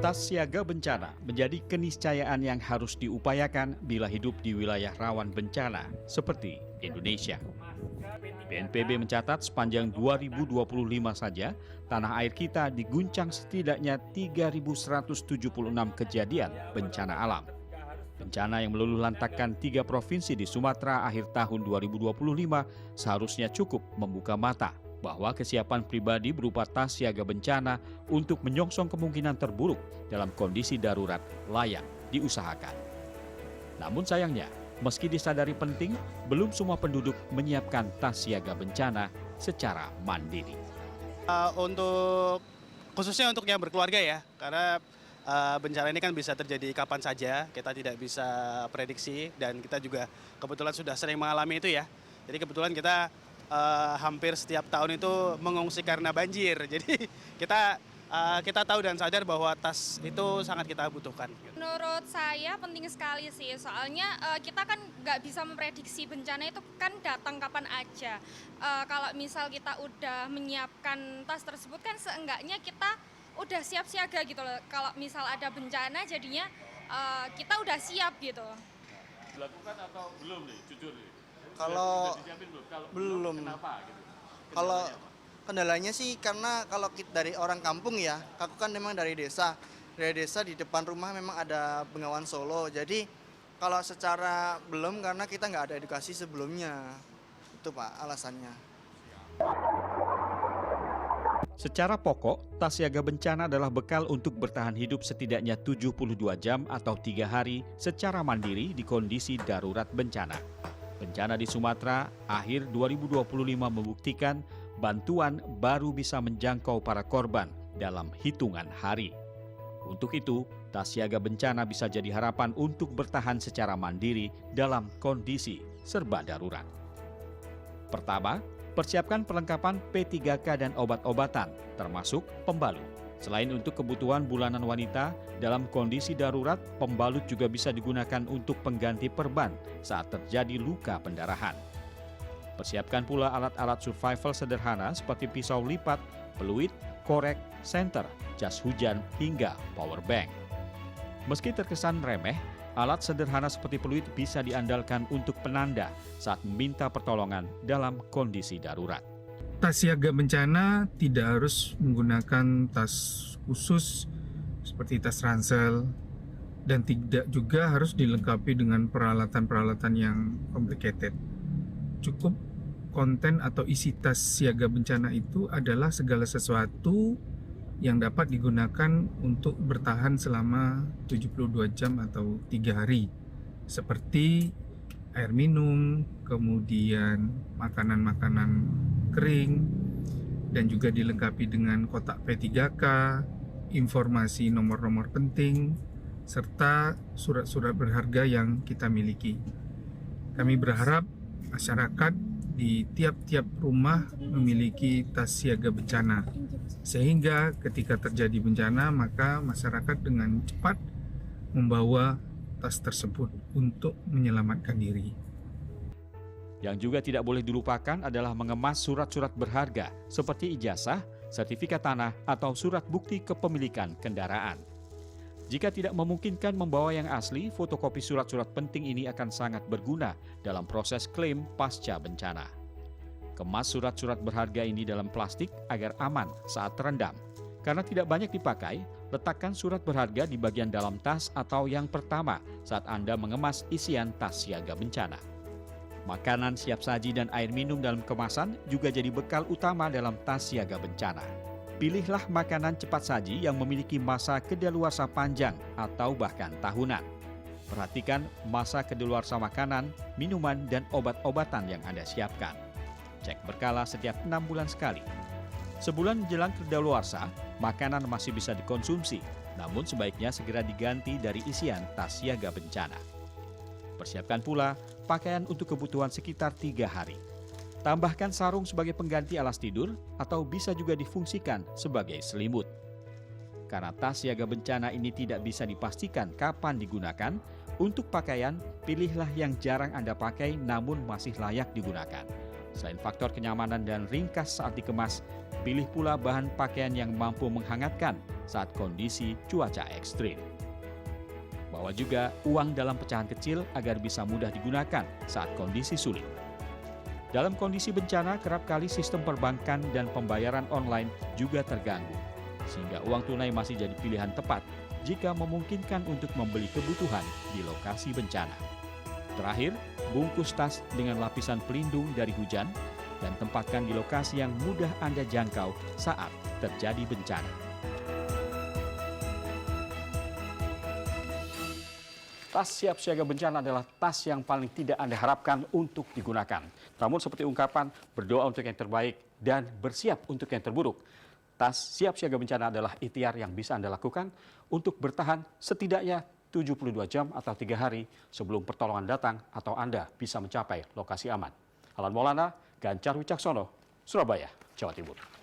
Tas siaga bencana menjadi keniscayaan yang harus diupayakan bila hidup di wilayah rawan bencana seperti Indonesia. BNPB mencatat sepanjang 2025 saja, tanah air kita diguncang setidaknya 3.176 kejadian bencana alam. Bencana yang meluluhlantakkan 3 provinsi di Sumatera akhir tahun 2025 seharusnya cukup membuka mata bahwa kesiapan pribadi berupa tas siaga bencana untuk menyongsong kemungkinan terburuk dalam kondisi darurat layak diusahakan. Namun sayangnya, meski disadari penting, belum semua penduduk menyiapkan tas siaga bencana secara mandiri. Khususnya untuk yang berkeluarga ya, karena bencana ini kan bisa terjadi kapan saja, kita tidak bisa prediksi dan kita juga kebetulan sudah sering mengalami itu ya. Jadi kebetulan kita hampir setiap tahun itu mengungsi karena banjir. Jadi kita tahu dan sadar bahwa tas itu sangat kita butuhkan. Menurut saya penting sekali sih, soalnya kita kan nggak bisa memprediksi bencana itu kan datang kapan aja. Kalau misal kita udah menyiapkan tas tersebut kan seenggaknya kita udah siap siaga gitu loh. Kalau misal ada bencana jadinya kita udah siap gitu. Dilakukan atau belum nih, jujur nih? Kalau belum, kenapa gitu? Kalau kendalanya sih karena kalau kita dari orang kampung ya, aku kan memang dari desa. Dari desa di depan rumah memang ada Bengawan Solo. Jadi kalau secara belum karena kita nggak ada edukasi sebelumnya. Itu Pak alasannya. Secara pokok, tas siaga bencana adalah bekal untuk bertahan hidup setidaknya 72 jam atau 3 hari secara mandiri di kondisi darurat bencana. Bencana di Sumatera akhir 2025 membuktikan bantuan baru bisa menjangkau para korban dalam hitungan hari. Untuk itu, tas siaga bencana bisa jadi harapan untuk bertahan secara mandiri dalam kondisi serba darurat. Pertama, persiapkan perlengkapan P3K dan obat-obatan, termasuk pembalut. Selain untuk kebutuhan bulanan wanita, dalam kondisi darurat, pembalut juga bisa digunakan untuk pengganti perban saat terjadi luka pendarahan. Persiapkan pula alat-alat survival sederhana seperti pisau lipat, peluit, korek, senter, jas hujan, hingga power bank. Meski terkesan remeh, alat sederhana seperti peluit bisa diandalkan untuk penanda saat meminta pertolongan dalam kondisi darurat. Tas siaga bencana tidak harus menggunakan tas khusus seperti tas ransel dan tidak juga harus dilengkapi dengan peralatan-peralatan yang complicated. Cukup konten atau isi tas siaga bencana itu adalah segala sesuatu yang dapat digunakan untuk bertahan selama 72 jam atau 3 hari. Seperti air minum, kemudian makanan-makanan kering, dan juga dilengkapi dengan kotak P3K, informasi nomor-nomor penting, serta surat-surat berharga yang kita miliki. Kami berharap masyarakat di tiap-tiap rumah memiliki tas siaga bencana, sehingga ketika terjadi bencana maka masyarakat dengan cepat membawa tas tersebut untuk menyelamatkan diri. Yang juga tidak boleh dilupakan adalah mengemas surat-surat berharga seperti ijazah, sertifikat tanah, atau surat bukti kepemilikan kendaraan. Jika tidak memungkinkan membawa yang asli, fotokopi surat-surat penting ini akan sangat berguna dalam proses klaim pasca bencana. Kemas surat-surat berharga ini dalam plastik agar aman saat terendam. Karena tidak banyak dipakai, letakkan surat berharga di bagian dalam tas atau yang pertama saat Anda mengemas isian tas siaga bencana. Makanan siap saji dan air minum dalam kemasan juga jadi bekal utama dalam tas siaga bencana. Pilihlah makanan cepat saji yang memiliki masa kedaluarsa panjang atau bahkan tahunan. Perhatikan masa kedaluarsa makanan, minuman, dan obat-obatan yang Anda siapkan. Cek berkala setiap 6 bulan sekali. Sebulan menjelang kedaluarsa, makanan masih bisa dikonsumsi, namun sebaiknya segera diganti dari isian tas siaga bencana. Persiapkan pula pakaian untuk kebutuhan sekitar 3 hari. Tambahkan sarung sebagai pengganti alas tidur atau bisa juga difungsikan sebagai selimut. Karena tas siaga bencana ini tidak bisa dipastikan kapan digunakan, untuk pakaian pilihlah yang jarang Anda pakai namun masih layak digunakan. Selain faktor kenyamanan dan ringkas saat dikemas, pilih pula bahan pakaian yang mampu menghangatkan saat kondisi cuaca ekstrim. Bawa juga uang dalam pecahan kecil agar bisa mudah digunakan saat kondisi sulit. Dalam kondisi bencana, kerap kali sistem perbankan dan pembayaran online juga terganggu, sehingga uang tunai masih jadi pilihan tepat jika memungkinkan untuk membeli kebutuhan di lokasi bencana. Terakhir, bungkus tas dengan lapisan pelindung dari hujan dan tempatkan di lokasi yang mudah Anda jangkau saat terjadi bencana. Tas siap siaga bencana adalah tas yang paling tidak Anda harapkan untuk digunakan. Namun seperti ungkapan, berdoa untuk yang terbaik dan bersiap untuk yang terburuk. Tas siap siaga bencana adalah ikhtiar yang bisa Anda lakukan untuk bertahan setidaknya 72 jam atau 3 hari sebelum pertolongan datang atau Anda bisa mencapai lokasi aman. Alan Maulana, Ganjar Wicaksono, Surabaya, Jawa Timur.